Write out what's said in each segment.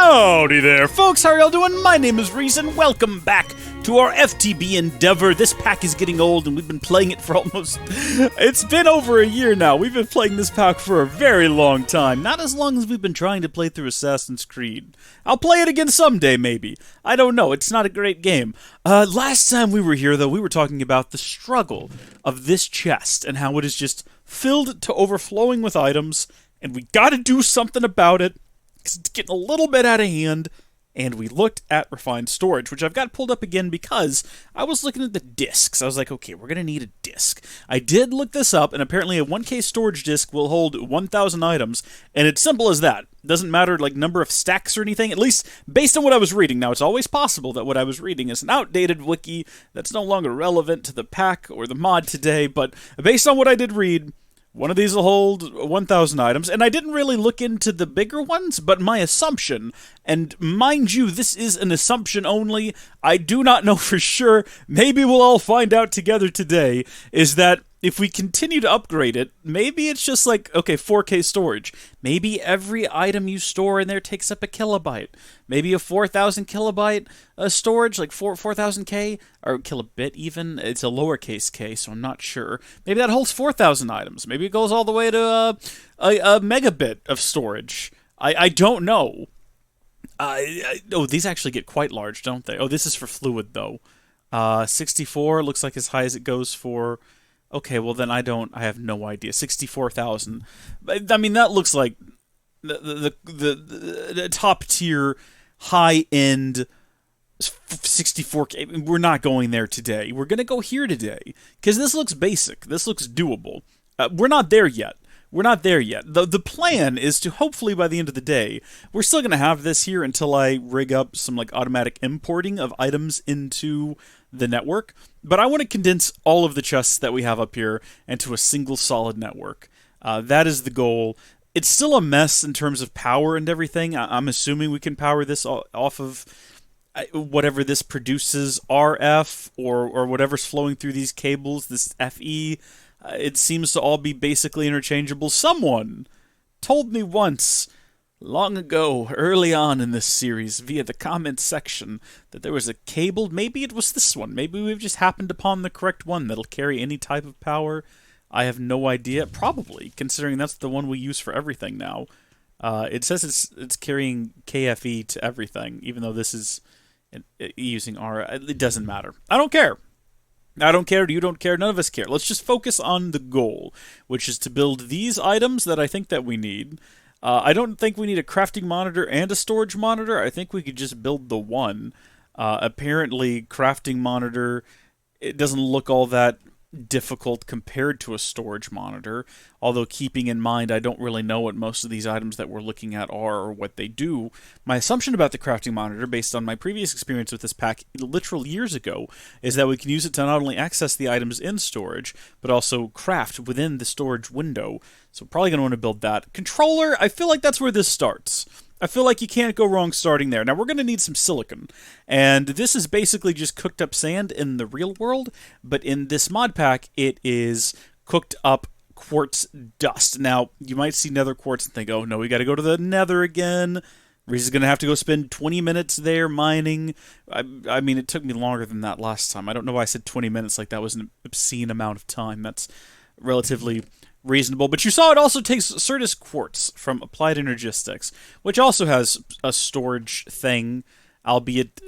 Howdy there, folks. How are y'all doing? My name is Rees, and welcome back to our FTB endeavor. This pack is getting old, and we've been playing it for almost... It's been over a year now. We've been playing this pack for a very long time. Not as long as we've been trying to play through Assassin's Creed. I'll play it again someday, maybe. I don't know. It's not a great game. Last time we were here, though, we were talking about the struggle of this chest and how it is just filled to overflowing with items, and we gotta do something about it. It's getting a little bit out of hand, and we looked at refined storage, which I've got pulled up again because I was looking at the discs. I was like, okay, we're going to need a disk. I did look this up, and apparently a 1K storage disk will hold 1,000 items, and it's simple as that. It doesn't matter, like, number of stacks or anything, at least based on what I was reading. Now, it's always possible that what I was reading is an outdated wiki that's no longer relevant to the pack or the mod today, but based on what I did read, one of these will hold 1,000 items, and I didn't really look into the bigger ones, but my assumption, and mind you, this is an assumption only, I do not know for sure, maybe we'll all find out together today, is that if we continue to upgrade it, maybe it's just like, okay, 4K storage. Maybe every item you store in there takes up a kilobyte. Maybe a 4,000 kilobyte storage, like 4,000K, or kilobit even. It's a lowercase k, so I'm not sure. Maybe that holds 4,000 items. Maybe it goes all the way to a megabit of storage. I don't know. Oh, these actually get quite large, don't they? Oh, this is for fluid, though. 64 looks like as high as it goes for... Okay, well then I have no idea. 64,000. I mean, that looks like the top tier, high end 64K. We're not going there today. We're gonna go here today because this looks basic. This looks doable. We're not there yet. We're not there yet. The plan is to hopefully by the end of the day, we're still going to have this here until I rig up some like automatic importing of items into the network. But I want to condense all of the chests that we have up here into a single solid network. That is the goal. It's still a mess in terms of power and everything. I'm assuming we can power this off of whatever this produces, RF or whatever's flowing through these cables, this FE. It seems to all be basically interchangeable. Someone told me once, long ago, early on in this series, via the comments section, that there was a cable. Maybe it was this one. Maybe we've just happened upon the correct one that'll carry any type of power. I have no idea. Probably, considering that's the one we use for everything now. It says it's carrying KFE to everything, even though this is using R. It doesn't matter. I don't care. I don't care, you don't care, none of us care. Let's just focus on the goal, which is to build these items that I think that we need. I don't think we need a crafting monitor and a storage monitor. I think we could just build the one. Apparently, crafting monitor, it doesn't look all that difficult compared to a storage monitor, although keeping in mind I don't really know what most of these items that we're looking at are or what they do. My assumption about the crafting monitor, based on my previous experience with this pack literal years ago, is that we can use it to not only access the items in storage, but also craft within the storage window. So we're probably going to want to build that. Controller, I feel like that's where this starts. I feel like you can't go wrong starting there. Now, we're going to need some silicon, and this is basically just cooked up sand in the real world, but in this mod pack, it is cooked up quartz dust. Now, you might see nether quartz and think, oh, no, we got to go to the nether again. Reese is going to have to go spend 20 minutes there mining. I mean, it took me longer than that last time. I don't know why I said 20 minutes like that was an obscene amount of time. That's relatively reasonable, but you saw it also takes Certus Quartz from Applied Energistics, which also has a storage thing, albeit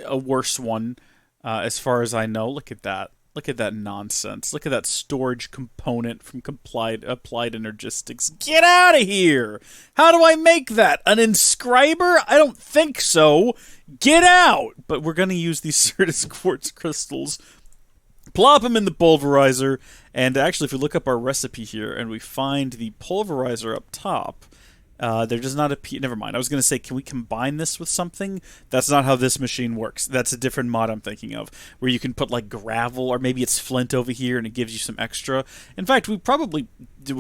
a worse one, as far as I know. Look at that. Look at that nonsense. Look at that storage component from Applied Energistics. Get out of here! How do I make that? An inscriber? I don't think so. Get out! But we're going to use these Certus Quartz crystals, plop them in the pulverizer, and actually if we look up our recipe here and we find the pulverizer up top, there does not appear... Never mind, I was going to say, can we combine this with something? That's not how this machine works. That's a different mod I'm thinking of, where you can put like gravel, or maybe it's flint over here and it gives you some extra. In fact, we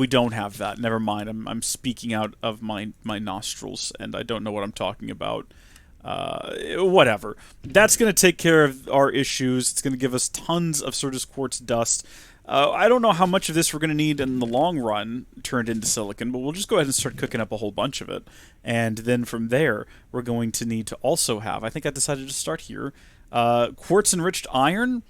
don't have that. Never mind, I'm speaking out of my nostrils, and I don't know what I'm talking about. Whatever. That's going to take care of our issues. It's going to give us tons of Certus Quartz dust. I don't know how much of this we're going to need in the long run turned into silicon, but we'll just go ahead and start cooking up a whole bunch of it. And then from there, we're going to need to also have, I think I decided to start here, quartz enriched iron.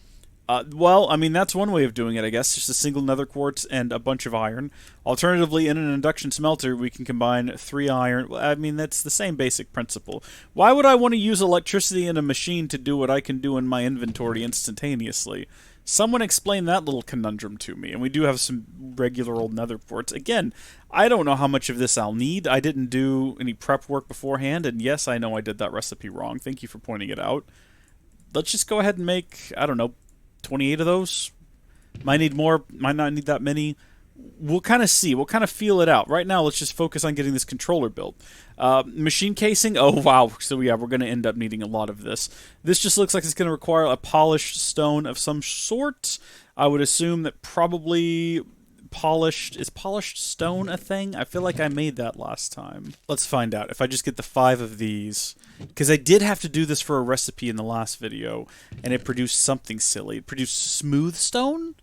Well, I mean, that's one way of doing it, I guess. Just a single nether quartz and a bunch of iron. Alternatively, in an induction smelter, we can combine 3 iron. I mean, that's the same basic principle. Why would I want to use electricity in a machine to do what I can do in my inventory instantaneously? Someone explain that little conundrum to me. And we do have some regular old nether quartz. Again, I don't know how much of this I'll need. I didn't do any prep work beforehand, and yes, I know I did that recipe wrong. Thank you for pointing it out. Let's just go ahead and make, I don't know, 28 of those. Might need more, might not need that many. We'll kind of see. We'll kind of feel it out. Right now, let's just focus on getting this controller built. Machine casing, oh wow. So yeah, we're going to end up needing a lot of this. This just looks like it's going to require a polished stone of some sort. I would assume that probably is polished stone a thing? I feel like I made that last time. Let's find out. If I just get the 5 of these, because I did have to do this for a recipe in the last video, and it produced something silly. It produced smooth stone?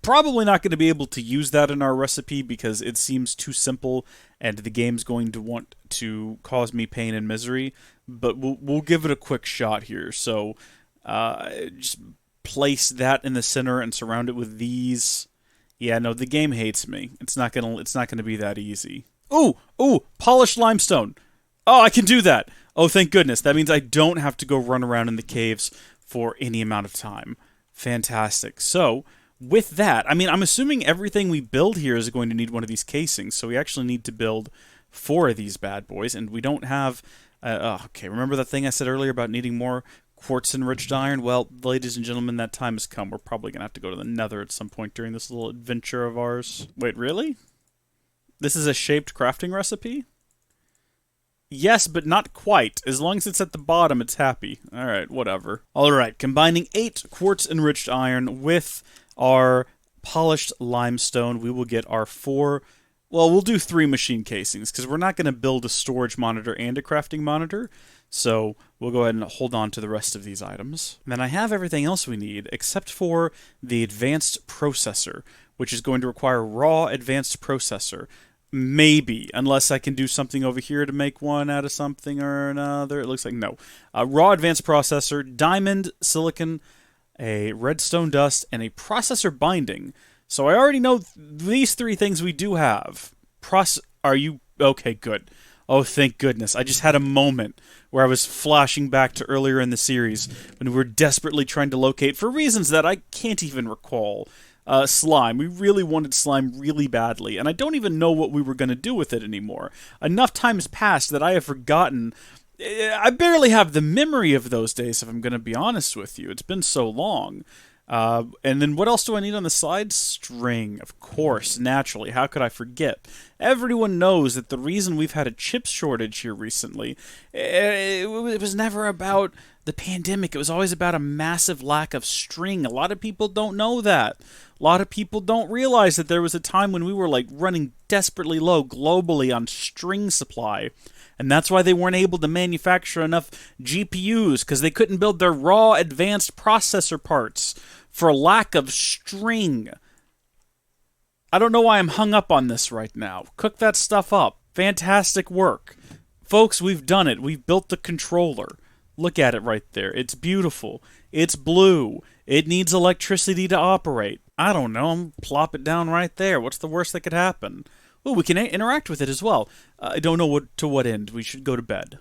Probably not going to be able to use that in our recipe because it seems too simple and the game's going to want to cause me pain and misery, but we'll give it a quick shot here. So just place that in the center and surround it with these. Yeah, no, the game hates me. It's not gonna be that easy. Ooh, polished limestone. Oh, I can do that. Oh, thank goodness. That means I don't have to go run around in the caves for any amount of time. Fantastic. So, with that, I mean, I'm assuming everything we build here is going to need one of these casings, so we actually need to build 4 of these bad boys, and we don't have... okay, remember that thing I said earlier about needing more quartz enriched iron? Well, ladies and gentlemen, that time has come. We're probably going to have to go to the nether at some point during this little adventure of ours. Wait, really? This is a shaped crafting recipe? Yes, but not quite. As long as it's at the bottom, it's happy. Alright, whatever. Alright, combining 8 quartz enriched iron with our polished limestone, we will get our 4... Well, we'll do 3 machine casings, because we're not going to build a storage monitor and a crafting monitor, so we'll go ahead and hold on to the rest of these items. And then I have everything else we need, except for the advanced processor, which is going to require raw advanced processor. Maybe, unless I can do something over here to make one out of something or another. It looks like no. Raw advanced processor, diamond, silicon, a redstone dust, and a processor binding. So I already know these 3 things we do have. Are you... Okay, good. Oh, thank goodness. I just had a moment where I was flashing back to earlier in the series when we were desperately trying to locate, for reasons that I can't even recall, slime. We really wanted slime really badly, and I don't even know what we were going to do with it anymore. Enough time's passed that I have forgotten... I barely have the memory of those days, if I'm going to be honest with you. It's been so long. And then what else do I need on the side? String, of course, naturally. How could I forget? Everyone knows that the reason we've had a chip shortage here recently, it was never about the pandemic. It was always about a massive lack of string. A lot of people don't know that. A lot of people don't realize that there was a time when we were like running desperately low globally on string supply. And that's why they weren't able to manufacture enough GPUs, because they couldn't build their raw advanced processor parts for lack of string. I don't know why I'm hung up on this right now. Cook that stuff up. Fantastic work. Folks, we've done it. We've built the controller. Look at it right there. It's beautiful. It's blue. It needs electricity to operate. I don't know. Plop it down right there. What's the worst that could happen? Oh, we can interact with it as well. I don't know to what end. We should go to bed.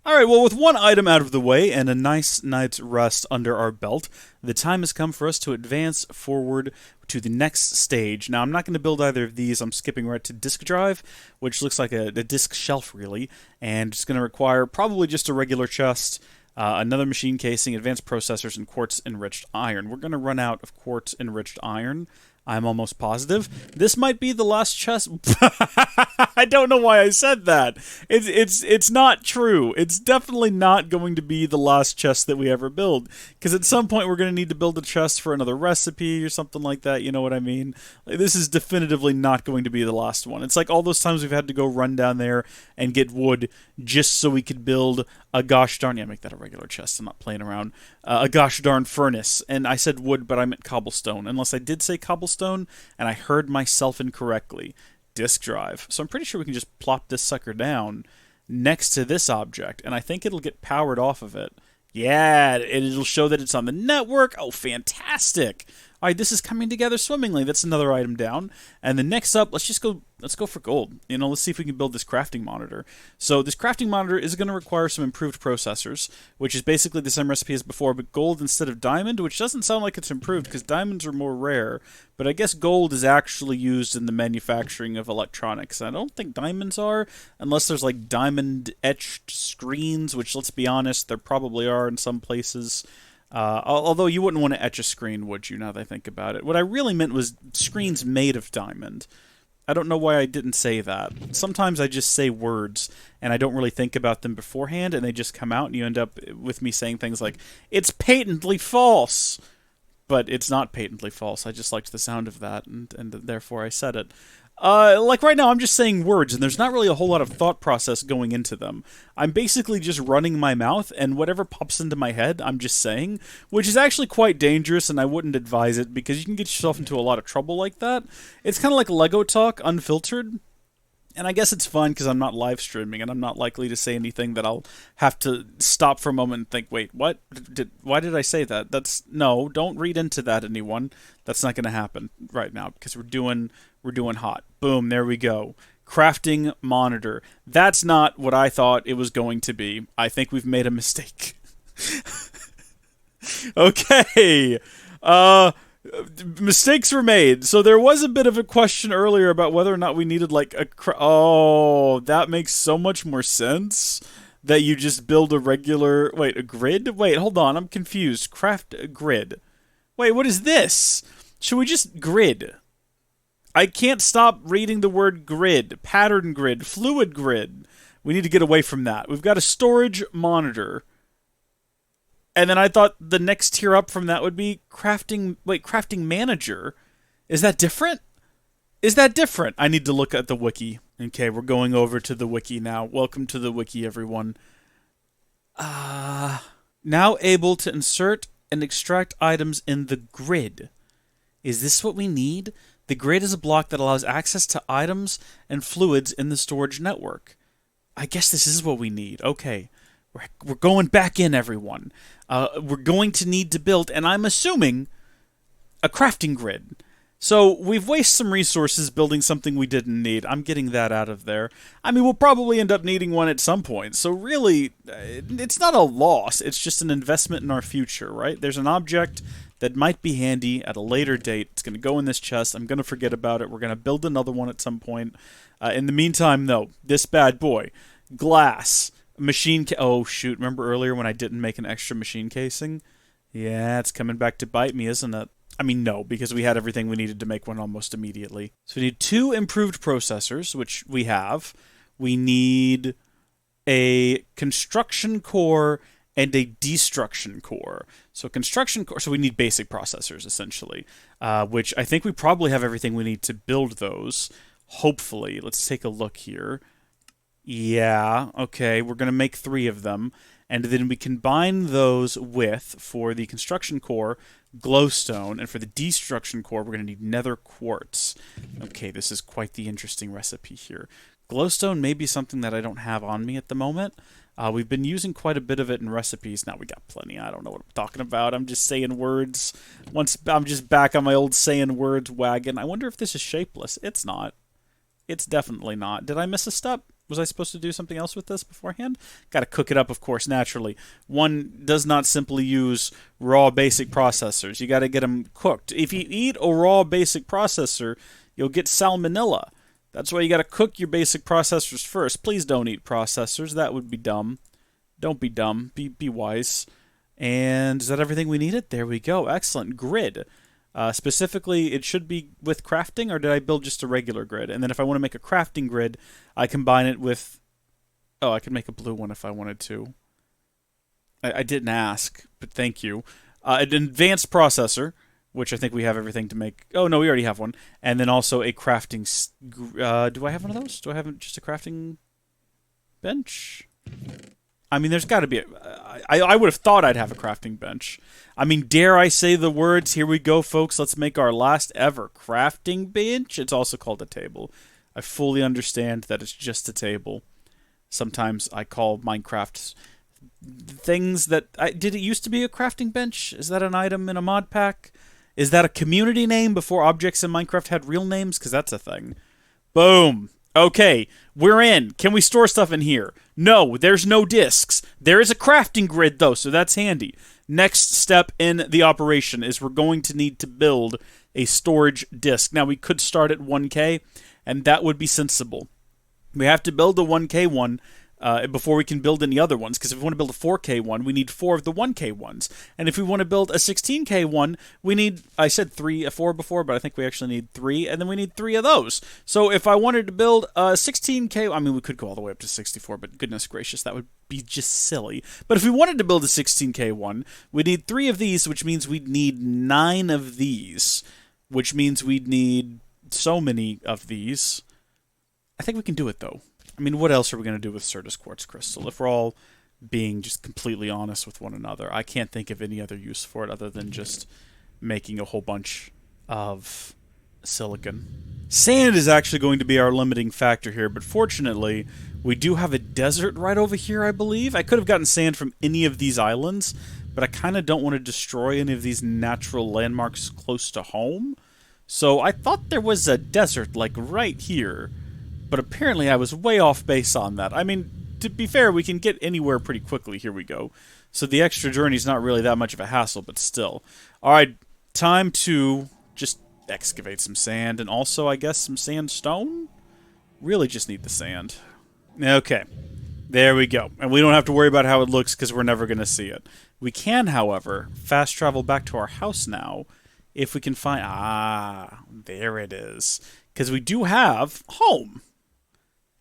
Alright, well, with 1 item out of the way and a nice night's rest under our belt, the time has come for us to advance forward to the next stage. Now, I'm not going to build either of these. I'm skipping right to disk drive, which looks like a disk shelf, really, and it's going to require probably just a regular chest, another machine casing, advanced processors, and quartz enriched iron. We're going to run out of quartz enriched iron. I'm almost positive. This might be the last chest. I don't know why I said that. It's not true. It's definitely not going to be the last chest that we ever build. Because at some point we're going to need to build a chest for another recipe or something like that. You know what I mean? Like, this is definitively not going to be the last one. It's like all those times we've had to go run down there and get wood just so we could build a gosh darn, yeah, make that a regular chest. I'm not playing around. A gosh darn furnace. And I said wood, but I meant cobblestone. Unless I did say cobblestone, and I heard myself incorrectly. Disk drive. So I'm pretty sure we can just plop this sucker down next to this object, and I think it'll get powered off of it. Yeah, it'll show that it's on the network. Oh, fantastic. All right, this is coming together swimmingly. That's another item down. And then next up, let's go for gold. You know, let's see if we can build this crafting monitor. So this crafting monitor is going to require some improved processors, which is basically the same recipe as before, but gold instead of diamond, which doesn't sound like it's improved because diamonds are more rare. But I guess gold is actually used in the manufacturing of electronics. I don't think diamonds are, unless there's like diamond-etched screens, which, let's be honest, there probably are in some places. Although you wouldn't want to etch a screen, would you, now that I think about it? What I really meant was screens made of diamond. I don't know why I didn't say that. Sometimes I just say words, and I don't really think about them beforehand, and they just come out, and you end up with me saying things like, it's patently false! But it's not patently false. I just liked the sound of that, and therefore I said it. Like right now, I'm just saying words, and there's not really a whole lot of thought process going into them. I'm basically just running my mouth, and whatever pops into my head, I'm just saying, which is actually quite dangerous, and I wouldn't advise it, because you can get yourself into a lot of trouble like that. It's kind of like Lego talk, unfiltered. And I guess it's fun because I'm not live streaming, and I'm not likely to say anything that I'll have to stop for a moment and think, wait, what? Why did I say that? No, don't read into that, anyone. That's not going to happen right now because we're doing hot. Boom, there we go. Crafting monitor. That's not what I thought it was going to be. I think we've made a mistake. Okay. Mistakes were made. So there was a bit of a question earlier about whether or not we needed like oh, that makes so much more sense that you just build a regular, wait, a grid? Wait, hold on, I'm confused. Craft a grid. Wait, what is this? Should we just grid? I can't stop reading the word grid, pattern grid, fluid grid. We need to get away from that. We've got a storage monitor. And then I thought the next tier up from that would be crafting... Wait, crafting manager? Is that different? Is that different? I need to look at the wiki. Okay, we're going over to the wiki now. Welcome to the wiki, everyone. Now able to insert and extract items in the grid. Is this what we need? The grid is a block that allows access to items and fluids in the storage network. I guess this is what we need. Okay. We're going back in, everyone. We're going to need to build, and I'm assuming, a crafting grid. So we've wasted some resources building something we didn't need. I'm getting that out of there. I mean, we'll probably end up needing one at some point. So really, it's not a loss. It's just an investment in our future, right? There's an object that might be handy at a later date. It's going to go in this chest. I'm going to forget about it. We're going to build another one at some point. In the meantime, though, this bad boy, glass. Oh, shoot. Remember earlier when I didn't make an extra machine casing? Yeah, it's coming back to bite me, isn't it? I mean, no, because we had everything we needed to make one almost immediately. So we need 2 improved processors, which we have. We need a construction core and a destruction core. So construction core, so we need basic processors, essentially, which I think we probably have everything we need to build those. Hopefully. Let's take a look here. Yeah, okay, we're going to make 3 of them, and then we combine those with, for the construction core, glowstone, and for the destruction core, we're going to need nether quartz. Okay, this is quite the interesting recipe here. Glowstone may be something that I don't have on me at the moment. We've been using quite a bit of it in recipes. Now we got plenty. I don't know what I'm talking about. I'm just saying words. I'm just back on my old saying words wagon. I wonder if this is shapeless. It's not. It's definitely not. Did I miss a step? Was I supposed to do something else with this beforehand? Got to cook it up, of course, naturally. One does not simply use raw basic processors. You got to get them cooked. If you eat a raw basic processor, you'll get salmonella. That's why you got to cook your basic processors first. Please don't eat processors. That would be dumb. Don't be dumb. Be wise. And is that everything we needed? There we go. Excellent. Grid. Specifically, it should be with crafting, or did I build just a regular grid? And then if I want to make a crafting grid, I combine it with... Oh, I could make a blue one if I wanted to. I didn't ask, but thank you. An advanced processor, which I think we have everything to make... Oh, no, we already have one. And then also a crafting... do I have one of those? Do I have just a crafting bench? I mean, there's got to be... I would have thought I'd have a crafting bench. I mean, dare I say the words? Here we go, folks. Let's make our last ever crafting bench. It's also called a table. I fully understand that it's just a table. Sometimes I call Minecraft things that... did it used to be a crafting bench? Is that an item in a mod pack? Is that a community name before objects in Minecraft had real names? Because that's a thing. Boom. Okay, we're in. Can we store stuff in here? No, there's no discs. There is a crafting grid, though, so that's handy. Next step in the operation is we're going to need to build a storage disk. Now, we could start at 1K, and that would be sensible. We have to build a 1K one before we can build any other ones, because if we want to build a 4K one, we need 4 of the 1K ones. And if we want to build a 16K one, we need, I said 4 before, but I think we actually need 3, and then we need 3 of those. So if I wanted to build a 16K, I mean, we could go all the way up to 64, but goodness gracious, that would be just silly. But if we wanted to build a 16K one, we need 3 of these, which means we'd need 9 of these, which means we'd need so many of these. I think we can do it, though. I mean, what else are we going to do with Certus Quartz Crystal? If we're all being just completely honest with one another, I can't think of any other use for it other than just making a whole bunch of silicon. Sand is actually going to be our limiting factor here, but fortunately, we do have a desert right over here, I believe. I could have gotten sand from any of these islands, but I kind of don't want to destroy any of these natural landmarks close to home. So I thought there was a desert, like, right here. But apparently I was way off base on that. I mean, to be fair, we can get anywhere pretty quickly. Here we go. So the extra journey's not really that much of a hassle, but still. Alright, time to just excavate some sand, and also, I guess, some sandstone? Really just need the sand. Okay, there we go. And we don't have to worry about how it looks, because we're never going to see it. We can, however, fast travel back to our house now, if we can find... Ah, there it is. Because we do have home.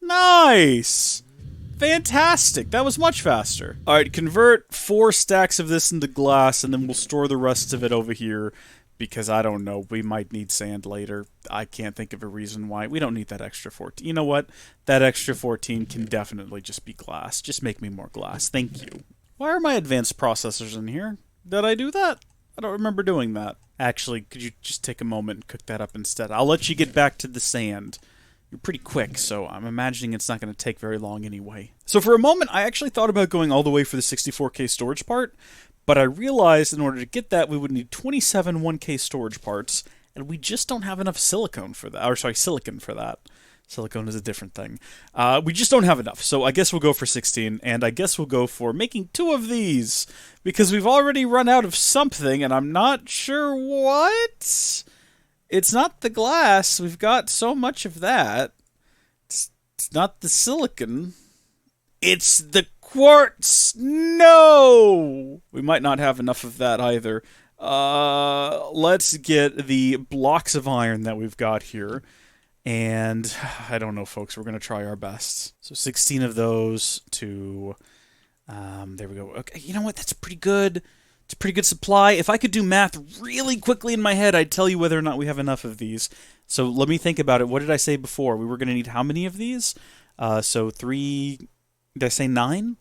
Nice! Fantastic! That was much faster. Alright, convert 4 stacks of this into glass, and then we'll store the rest of it over here, because I don't know, we might need sand later. I can't think of a reason why. We don't need that extra 14. You know what? That extra 14 can definitely just be glass. Just make me more glass. Thank you. Why are my advanced processors in here? Did I do that? I don't remember doing that. Actually, could you just take a moment and cook that up instead? I'll let you get back to the sand. You're pretty quick, so I'm imagining it's not going to take very long anyway. So for a moment, I actually thought about going all the way for the 64K storage part, but I realized in order to get that, we would need 27 1K storage parts, and we just don't have enough silicon for that. Or sorry, silicon for that. Silicone is a different thing. We just don't have enough, so I guess we'll go for 16, and I guess we'll go for making 2 of these, because we've already run out of something, and I'm not sure what? It's not the glass. We've got so much of that. It's not the silicon. It's the quartz! No! We might not have enough of that either. Let's get the blocks of iron that we've got here. And I don't know, folks. We're going to try our best. So 16 of those to... there we go. Okay, you know what? That's pretty good. It's a pretty good supply. If I could do math really quickly in my head, I'd tell you whether or not we have enough of these. So let me think about it. What did I say before? We were going to need how many of these? So 3... Did I say 9?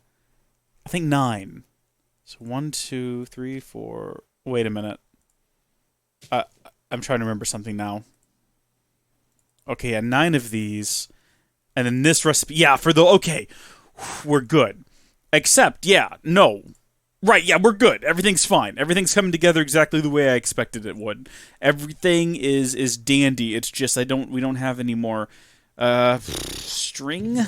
I think 9. So 1, 2, 3, 4... Wait a minute. I'm trying to remember something now. Okay, yeah, 9 of these. And then this recipe... Yeah, for the... Okay. We're good. Except, yeah, no. Right, yeah, we're good. Everything's fine. Everything's coming together exactly the way I expected it would. Everything is dandy. It's just we don't have any more string.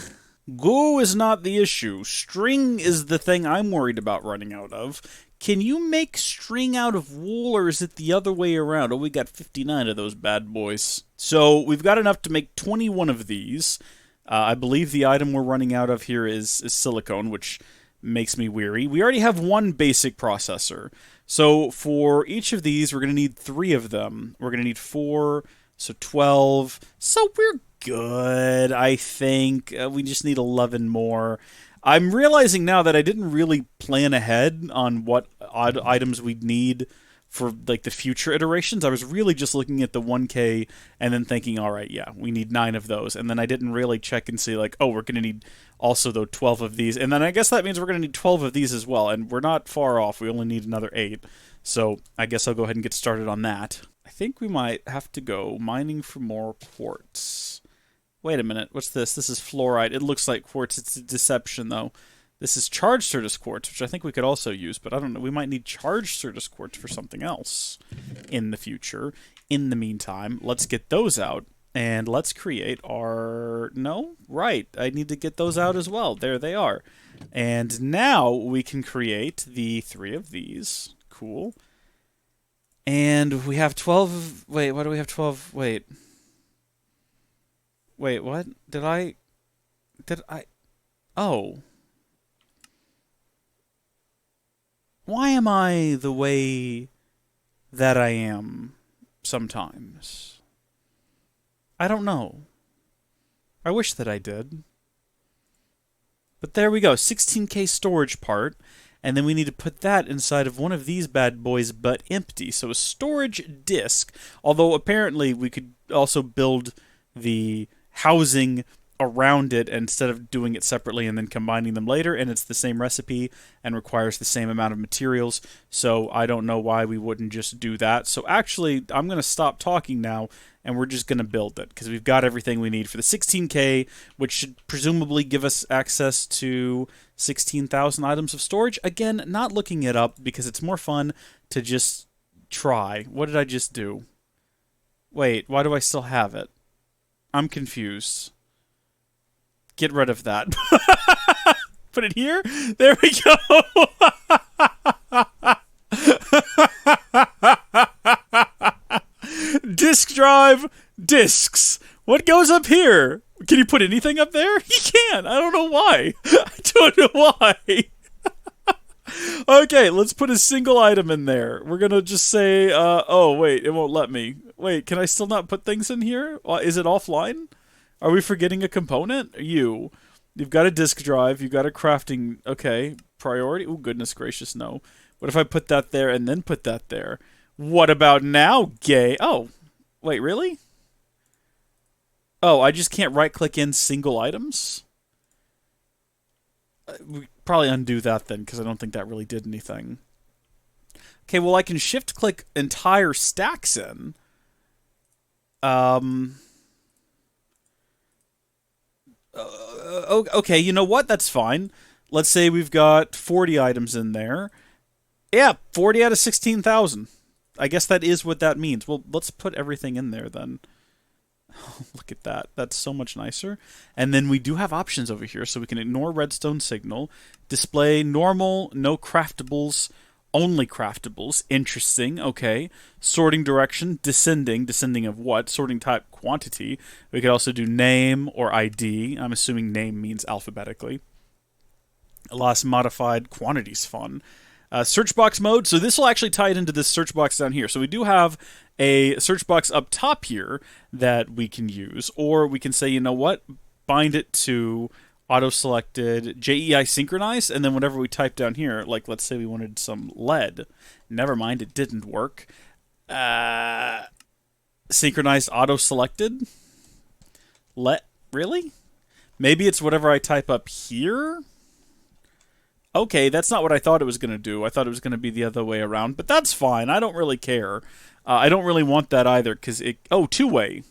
Glue is not the issue. String is the thing I'm worried about running out of. Can you make string out of wool, or is it the other way around? Oh, we got 59 of those bad boys. So we've got enough to make 21 of these. I believe the item we're running out of here is silicone, which makes me weary. We already have one basic processor. So for each of these, we're going to need 3 of them. We're going to need 4, so 12. So we're good, I think. We just need 11 more. I'm realizing now that I didn't really plan ahead on what items we'd need for like the future iterations. I was really just looking at the 1K and then thinking, all right, yeah, we need 9 of those. And then I didn't really check and see like, oh, we're going to need also though 12 of these. And then I guess that means we're going to need 12 of these as well. And we're not far off. We only need another 8. So I guess I'll go ahead and get started on that. I think we might have to go mining for more quartz. Wait a minute, what's this? This is fluoride. It looks like quartz. It's a deception, though. This is charged Certus quartz, which I think we could also use, but I don't know. We might need charged Certus quartz for something else in the future. In the meantime, let's get those out, and let's create our... No? Right. I need to get those out as well. There they are. And now we can create the 3 of these. Cool. And we have 12... Wait, why do we have 12? Wait... Wait, what? Did I... Oh. Why am I the way that I am sometimes? I don't know. I wish that I did. But there we go. 16K storage part. And then we need to put that inside of one of these bad boys, but empty. So a storage disk. Although apparently we could also build the housing around it instead of doing it separately and then combining them later, and it's the same recipe and requires the same amount of materials, so I don't know why we wouldn't just do that. So actually, I'm going to stop talking now, and we're just going to build it, because we've got everything we need for the 16K, which should presumably give us access to 16,000 items of storage. Again, not looking it up, because it's more fun to just try. What did I just do? Wait, why do I still have it? I'm confused. Get rid of that. Put it here? There we go! Disk drive, disks. What goes up here? Can you put anything up there? You can't. I don't know why. I don't know why. Okay, let's put a single item in there. We're going to just say, oh, wait, it won't let me. Wait, can I still not put things in here? Is it offline? Are we forgetting a component? You've got a disk drive, you've got a crafting, okay, priority? Oh, goodness gracious, no. What if I put that there and then put that there? What about now, gay? Oh, wait, really? Oh, I just can't right-click in single items? We probably undo that then, because I don't think that really did anything. Okay, well, I can shift-click entire stacks in. Okay, you know what? That's fine. Let's say we've got 40 items in there. Yeah, 40 out of 16,000. I guess that is what that means. Well, let's put everything in there then. Look at that. That's so much nicer. And then we do have options over here, so we can ignore redstone signal, display normal, no craftables, only craftables. Interesting. Okay. Sorting direction, descending. Descending of what? Sorting type, quantity. We could also do name or ID. I'm assuming name means alphabetically. Last modified, quantity's fun. Search box mode. So this will actually tie it into this search box down here. So we do have a search box up top here that we can use. Or we can say, you know what? Bind it to auto-selected JEI synchronized. And then whatever we type down here, like let's say we wanted some lead. Never mind, it didn't work. Synchronized auto-selected? Really? Maybe it's whatever I type up here? Okay, that's not what I thought it was going to do. I thought it was going to be the other way around, but that's fine. I don't really care. I don't really want that either, because it... Oh, two-way.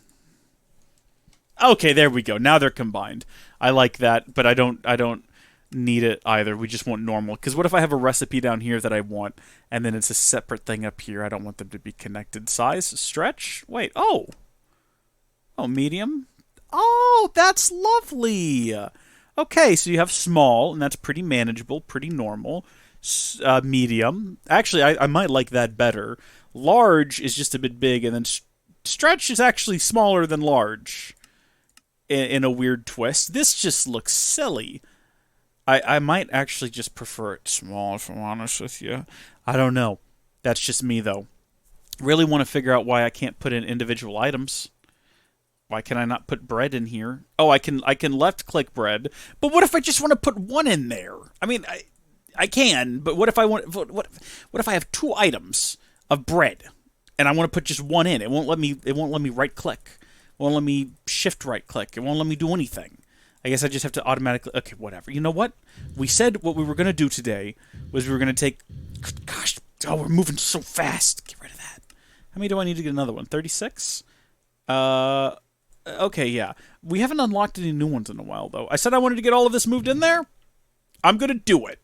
Okay, there we go. Now they're combined. I like that, but I don't need it either. We just want normal. Because what if I have a recipe down here that I want, and then it's a separate thing up here? I don't want them to be connected. Size? Stretch? Wait, oh. Oh, medium? Oh, that's lovely! Okay, so you have small, and that's pretty manageable, pretty normal. Medium. Actually, I might like that better. Large is just a bit big, and then stretch is actually smaller than large. In a weird twist. This just looks silly. I might actually just prefer it small, if I'm honest with you. I don't know. That's just me, though. Really want to figure out why I can't put in individual items. Why can I not put bread in here? Oh, I can left click bread. But what if I just want to put one in there? I mean, I can, but what if I want what if I have two items of bread and I want to put just one in? It won't let me right click. It won't let me shift right click. It won't let me do anything. I guess I just have to automatically... Okay, whatever. You know what? We said what we were going to do today was we were going to take... Gosh, oh, we're moving so fast. Get rid of that. How many do I need to get another one? 36? Okay, yeah. We haven't unlocked any new ones in a while, though. I said I wanted to get all of this moved in there. I'm going to do it.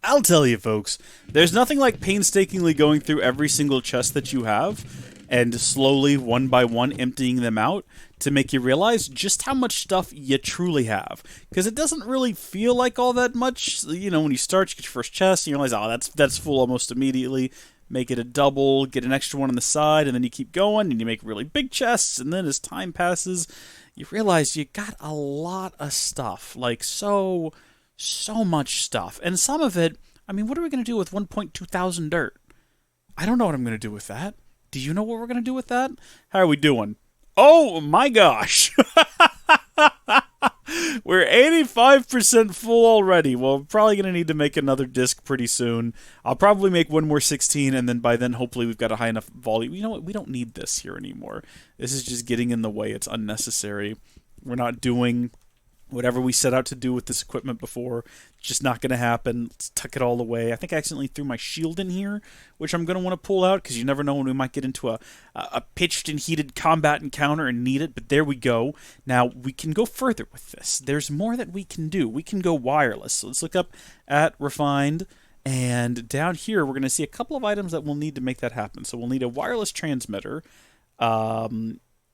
I'll tell you, folks, there's nothing like painstakingly going through every single chest that you have and slowly, one by one, emptying them out to make you realize just how much stuff you truly have. Because it doesn't really feel like all that much. You know, when you start, you get your first chest, and you realize, oh, that's full almost immediately. Make it a double, get an extra one on the side, and then you keep going, and you make really big chests, and then as time passes, you realize you got a lot of stuff. Like, so much stuff. And some of it, I mean, what are we going to do with 1.2 thousand dirt? I don't know what I'm going to do with that. Do you know what we're going to do with that? How are we doing? Oh, my gosh. We're 85% full already. Well, we're probably going to need to make another disc pretty soon. I'll probably make one more 16, and then by then, hopefully, we've got a high enough volume. You know what? We don't need this here anymore. This is just getting in the way. It's unnecessary. We're not doing whatever we set out to do with this equipment before. It's just not going to happen. Let's tuck it all away. I think I accidentally threw my shield in here, which I'm going to want to pull out because you never know when we might get into a pitched and heated combat encounter and need it, but there we go. Now, we can go further with this. There's more that we can do. We can go wireless. So let's look up at Refined, and down here we're going to see a couple of items that we'll need to make that happen. So we'll need a wireless transmitter.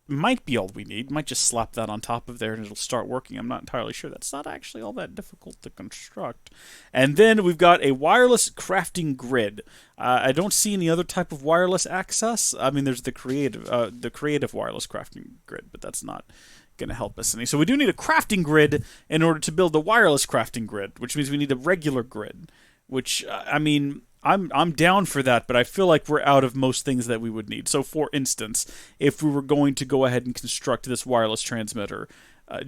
Might be all we need. Might just slap that on top of there and it'll start working. I'm not entirely sure. That's not actually all that difficult to construct. And then we've got a wireless crafting grid. I don't see any other type of wireless access. I mean, there's the creative wireless crafting grid, but that's not going to help us any. So we do need a crafting grid in order to build a wireless crafting grid, which means we need a regular grid. Which, I mean, I'm down for that, but I feel like we're out of most things that we would need. So, for instance, if we were going to go ahead and construct this wireless transmitter,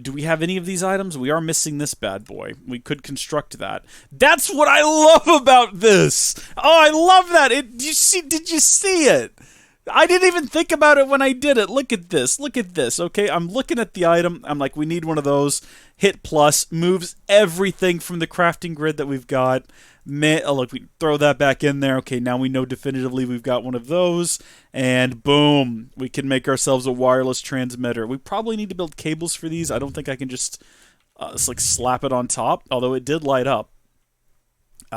do we have any of these items? We are missing this bad boy. We could construct that. That's what I love about this! Oh, I love that! Did you see it? I didn't even think about it when I did it. Look at this. Look at this. Okay, I'm looking at the item. I'm like, we need one of those. Hit plus. Moves everything from the crafting grid that we've got. Oh, look, we throw that back in there. Okay, now we know definitively we've got one of those. And boom, we can make ourselves a wireless transmitter. We probably need to build cables for these. I don't think I can just like slap it on top, although it did light up.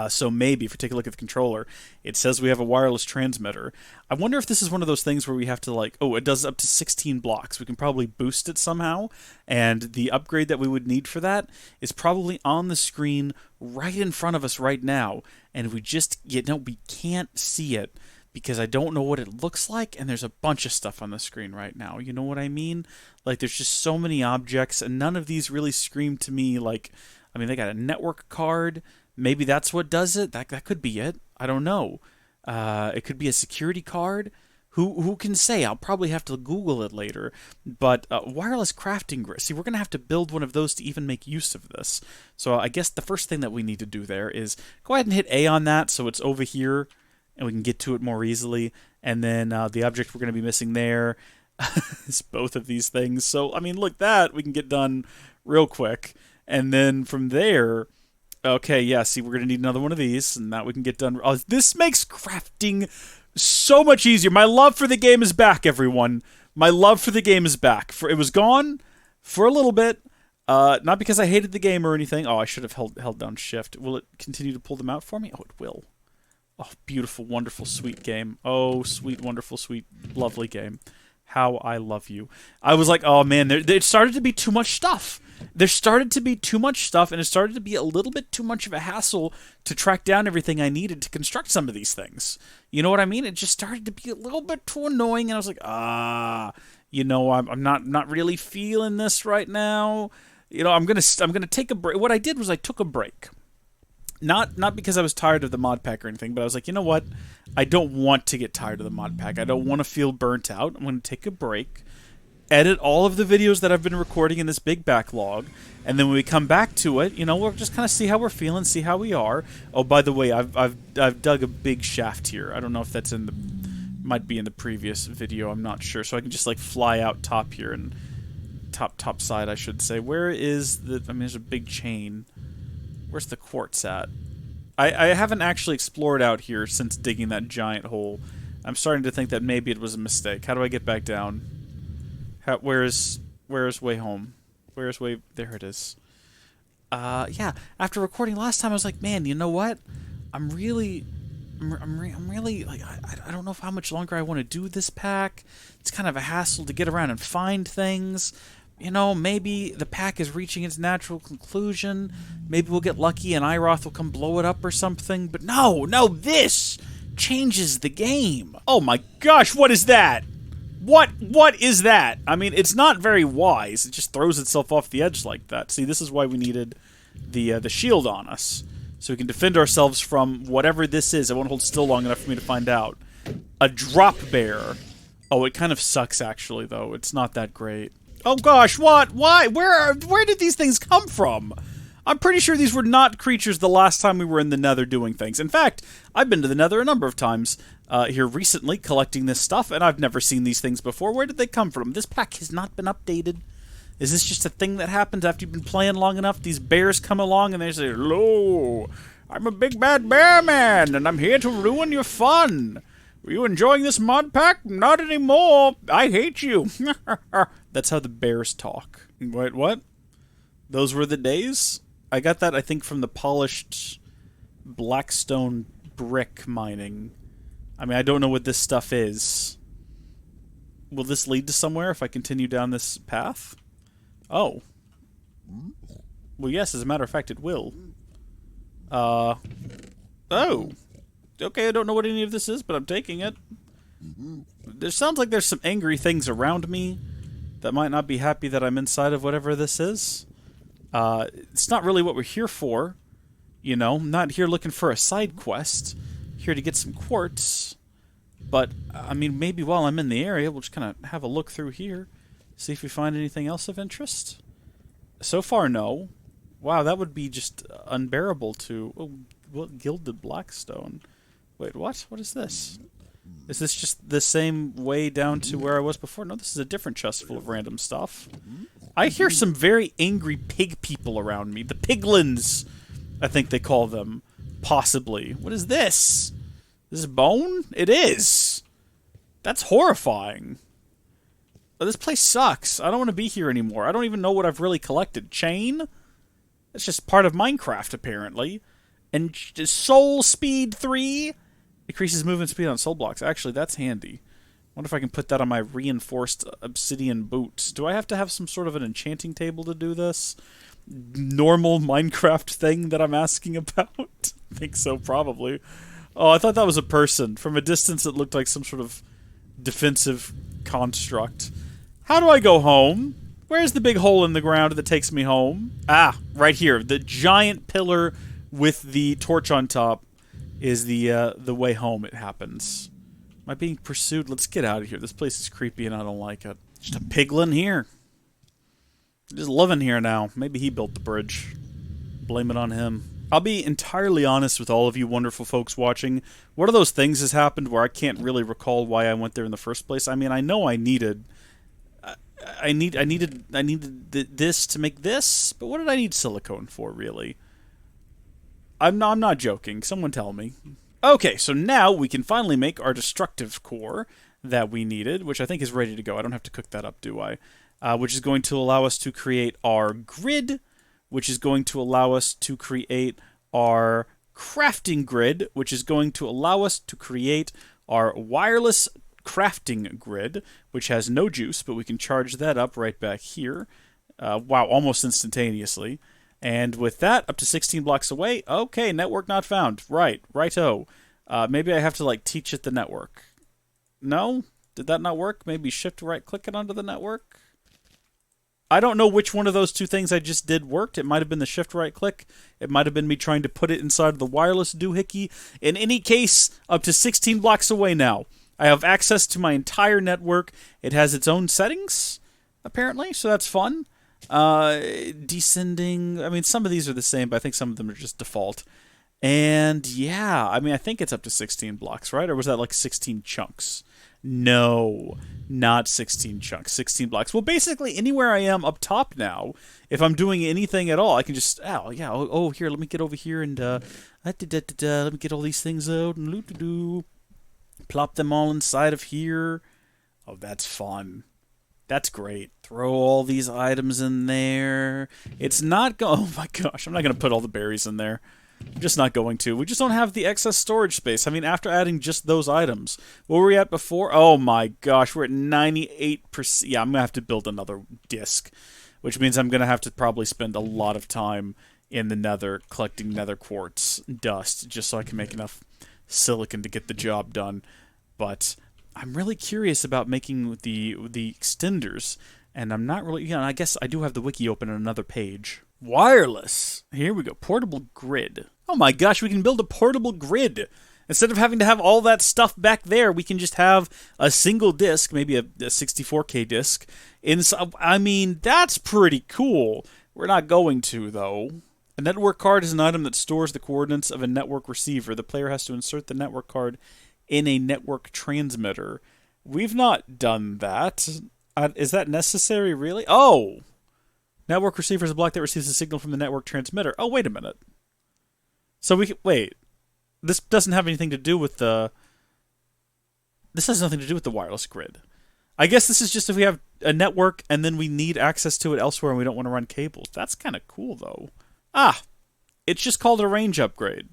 So maybe, if we take a look at the controller, it says we have a wireless transmitter. I wonder if this is one of those things where we have to, like, oh, it does up to 16 blocks. We can probably boost it somehow, and the upgrade that we would need for that is probably on the screen right in front of us right now, and we just, we can't see it because I don't know what it looks like, and there's a bunch of stuff on the screen right now. You know what I mean? Like, there's just so many objects, and none of these really scream to me like, I mean, they got a network card. Maybe that's what does it. That could be it. I don't know. It could be a security card. Who can say? I'll probably have to Google it later. But wireless crafting grid. See, we're going to have to build one of those to even make use of this. So I guess the first thing that we need to do there is go ahead and hit A on that so it's over here and we can get to it more easily. And then the object we're going to be missing there is both of these things. So, I mean, look, that we can get done real quick. And then from there... Okay, yeah, see, we're going to need another one of these, and that we can get done. Oh, this makes crafting so much easier. My love for the game is back, everyone. My love for the game is back. It was gone for a little bit, not because I hated the game or anything. Oh, I should have held down shift. Will it continue to pull them out for me? Oh, it will. Oh, beautiful, wonderful, sweet game. Oh, sweet, wonderful, sweet, lovely game. How I love you. I was like, oh man, there started to be too much stuff. There started to be too much stuff, and it started to be a little bit too much of a hassle to track down everything I needed to construct some of these things. You know what I mean? It just started to be a little bit too annoying, and I was like, I'm not really feeling this right now. You know, I'm gonna take a break. What I did was I took a break. Not because I was tired of the mod pack or anything, but I was like, you know what? I don't want to get tired of the mod pack. I don't want to feel burnt out. I'm going to take a break, edit all of the videos that I've been recording in this big backlog, and then when we come back to it, you know, we'll just kind of see how we're feeling, see how we are. Oh, by the way, I've dug a big shaft here. I don't know if that's in the, might be in the previous video. I'm not sure. So I can just like fly out top here and top side, I should say. Where is the? I mean, there's a big chain. Where's the quartz at? I haven't actually explored out here since digging that giant hole. I'm starting to think that maybe it was a mistake. How do I get back down? Where's way home? Where's way... There it is. Yeah, after recording last time, I was like, man, you know what? I'm really... like, I don't know how much longer I want to do this pack. It's kind of a hassle to get around and find things. You know, maybe the pack is reaching its natural conclusion. Maybe we'll get lucky and Iroth will come blow it up or something. But no, this changes the game. Oh my gosh, what is that? What is that? I mean, it's not very wise. It just throws itself off the edge like that. See, this is why we needed the shield on us. So we can defend ourselves from whatever this is. It won't hold still long enough for me to find out. A drop bear. Oh, it kind of sucks, actually, though. It's not that great. Oh gosh, what? Why? Where did these things come from? I'm pretty sure these were not creatures the last time we were in the Nether doing things. In fact, I've been to the Nether a number of times here recently collecting this stuff, and I've never seen these things before. Where did they come from? This pack has not been updated. Is this just a thing that happens after you've been playing long enough? These bears come along and they say, hello, I'm a big bad bear man, and I'm here to ruin your fun. Were you enjoying this mod pack? Not anymore. I hate you. That's how the bears talk. Wait, what? Those were the days? I got that, I think, from the polished blackstone brick mining. I mean, I don't know what this stuff is. Will this lead to somewhere if I continue down this path? Oh. Well, yes, as a matter of fact, it will. Oh. Okay, I don't know what any of this is, but I'm taking it. There sounds like there's some angry things around me that might not be happy that I'm inside of whatever this is. It's not really what we're here for. You know, I'm not here looking for a side quest. Here to get some quartz. But, I mean, maybe while I'm in the area, we'll just kind of have a look through here. See if we find anything else of interest. So far, no. Wow, that would be just unbearable to... Oh, what, gilded blackstone. Wait, what? What is this? Is this just the same way down to where I was before? No, this is a different chest full of random stuff. I hear some very angry pig people around me. The piglins, I think they call them. Possibly. What is this? This is bone? It is. That's horrifying. But this place sucks. I don't want to be here anymore. I don't even know what I've really collected. Chain? That's just part of Minecraft, apparently. And Soul Speed 3? Increases movement speed on soul blocks. Actually, that's handy. Wonder if I can put that on my reinforced obsidian boots. Do I have to have some sort of an enchanting table to do this? Normal Minecraft thing that I'm asking about? I think so, probably. Oh, I thought that was a person. From a distance, it looked like some sort of defensive construct. How do I go home? Where's the big hole in the ground that takes me home? Ah, right here. The giant pillar with the torch on top is the way home. It happens. Am I being pursued? Let's get out of here. This place is creepy and I don't like it. Just a piglin here. Just living here now. Maybe he built the bridge. Blame it on him. I'll be entirely honest with all of you wonderful folks watching. One of those things has happened where I can't really recall why I went there in the first place. I mean, I know I needed... I needed this to make this, but what did I need silicone for, really? I'm not joking. Someone tell me. Okay, so now we can finally make our destructive core that we needed, which I think is ready to go. I don't have to cook that up, do I? Which is going to allow us to create our grid, which is going to allow us to create our crafting grid, which is going to allow us to create our wireless crafting grid, which has no juice, but we can charge that up right back here. Wow, almost instantaneously. And with that, up to 16 blocks away, okay, network not found. Righto. Maybe I have to, like, teach it the network. No? Did that not work? Maybe shift right-click it onto the network? I don't know which one of those two things I just did worked. It might have been the shift right click. It might have been me trying to put it inside of the wireless doohickey. In any case, up to 16 blocks away now. I have access to my entire network. It has its own settings, apparently, so that's fun. Descending, I mean, some of these are the same, but I think some of them are just default. And yeah, I mean, I think it's up to 16 blocks, right? Or was that like 16 chunks? No, not 16 chunks, 16 blocks. Well, basically, anywhere I am up top now, if I'm doing anything at all, I can just, here, let me get over here and, let me get all these things out and plop them all inside of here. Oh, that's fun. That's great. Throw all these items in there. It's not oh my gosh, I'm not going to put all the berries in there. I'm just not going to. We just don't have the excess storage space. I mean, after adding just those items, what were we at before? Oh my gosh, we're at 98%. Yeah, I'm going to have to build another disc, which means I'm going to have to probably spend a lot of time in the nether collecting nether quartz dust just so I can make enough silicon to get the job done. But I'm really curious about making the extenders, and I'm not really, I guess I do have the wiki open on another page. Wireless. Here we go. Portable grid. Oh my gosh, we can build a portable grid. Instead of having to have all that stuff back there, we can just have a single disc, maybe a 64K disc. I mean, that's pretty cool. We're not going to, though. A network card is an item that stores the coordinates of a network receiver. The player has to insert the network card in a network transmitter. We've not done that. Is that necessary, really? Oh! Network receiver is a block that receives a signal from the network transmitter. Oh, wait a minute. So wait. This doesn't have anything to do with this has nothing to do with the wireless grid. I guess this is just if we have a network and then we need access to it elsewhere and we don't want to run cables. That's kind of cool, though. Ah! It's just called a range upgrade.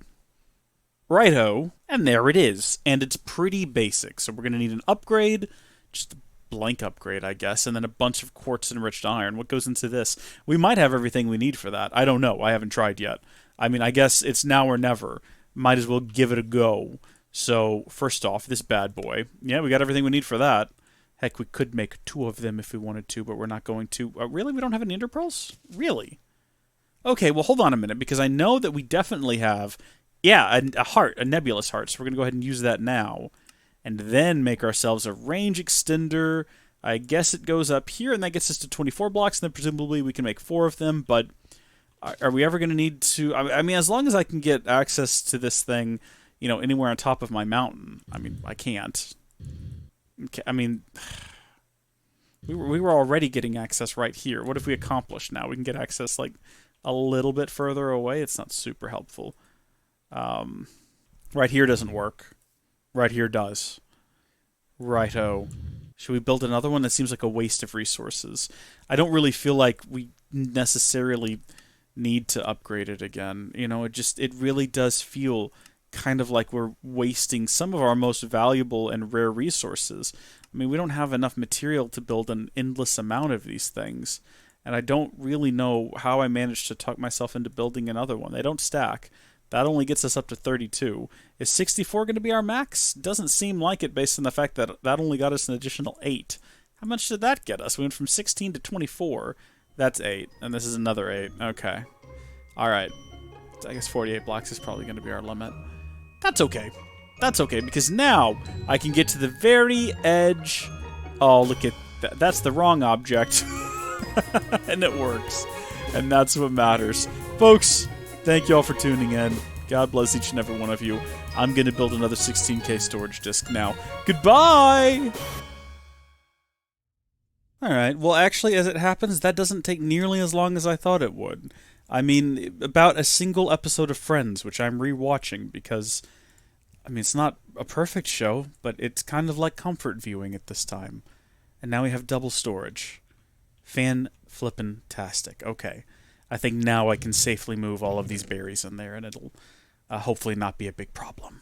Righto. And there it is. And it's pretty basic. So we're going to need an upgrade. Just a blank upgrade, I guess. And then a bunch of quartz enriched iron. What goes into this? We might have everything we need for that. I don't know. I haven't tried yet. I mean, I guess it's now or never. Might as well give it a go. So, first off, this bad boy. Yeah, we got everything we need for that. Heck, we could make 2 of them if we wanted to, but we're not going to. Really? We don't have any ender pearls? Really? Okay, well, hold on a minute, because I know that we definitely have... Yeah, a heart, a nebulous heart. So we're going to go ahead and use that now. And then make ourselves a range extender. I guess it goes up here, and that gets us to 24 blocks, and then presumably we can make 4 of them. But are we ever going to need to... I mean, as long as I can get access to this thing, anywhere on top of my mountain. I mean, I can't. I mean, we were already getting access right here. What if we accomplish now? We can get access, like, a little bit further away. It's not super helpful. Right here doesn't work. Right here does. Righto. Should we build another one? That seems like a waste of resources. I don't really feel like we necessarily need to upgrade it again. It really does feel kind of like we're wasting some of our most valuable and rare resources. I mean, we don't have enough material to build an endless amount of these things. And I don't really know how I managed to talk myself into building another one. They don't stack. That only gets us up to 32. Is 64 going to be our max? Doesn't seem like it based on the fact that that only got us an additional 8. How much did that get us? We went from 16 to 24. That's 8. And this is another 8. Okay. Alright. I guess 48 blocks is probably going to be our limit. That's okay. That's okay, because now I can get to the very edge. Oh, look at that. That's the wrong object. And it works. And that's what matters. Folks... Thank you all for tuning in. God bless each and every one of you. I'm going to build another 16K storage disk now. Goodbye! Alright, well actually, as it happens, that doesn't take nearly as long as I thought it would. I mean, about a single episode of Friends, which I'm rewatching because, I mean, it's not a perfect show, but it's kind of like comfort viewing at this time. And now we have double storage. Fan-flippin-tastic. Okay. I think now I can safely move all of these berries in there, and it'll hopefully not be a big problem.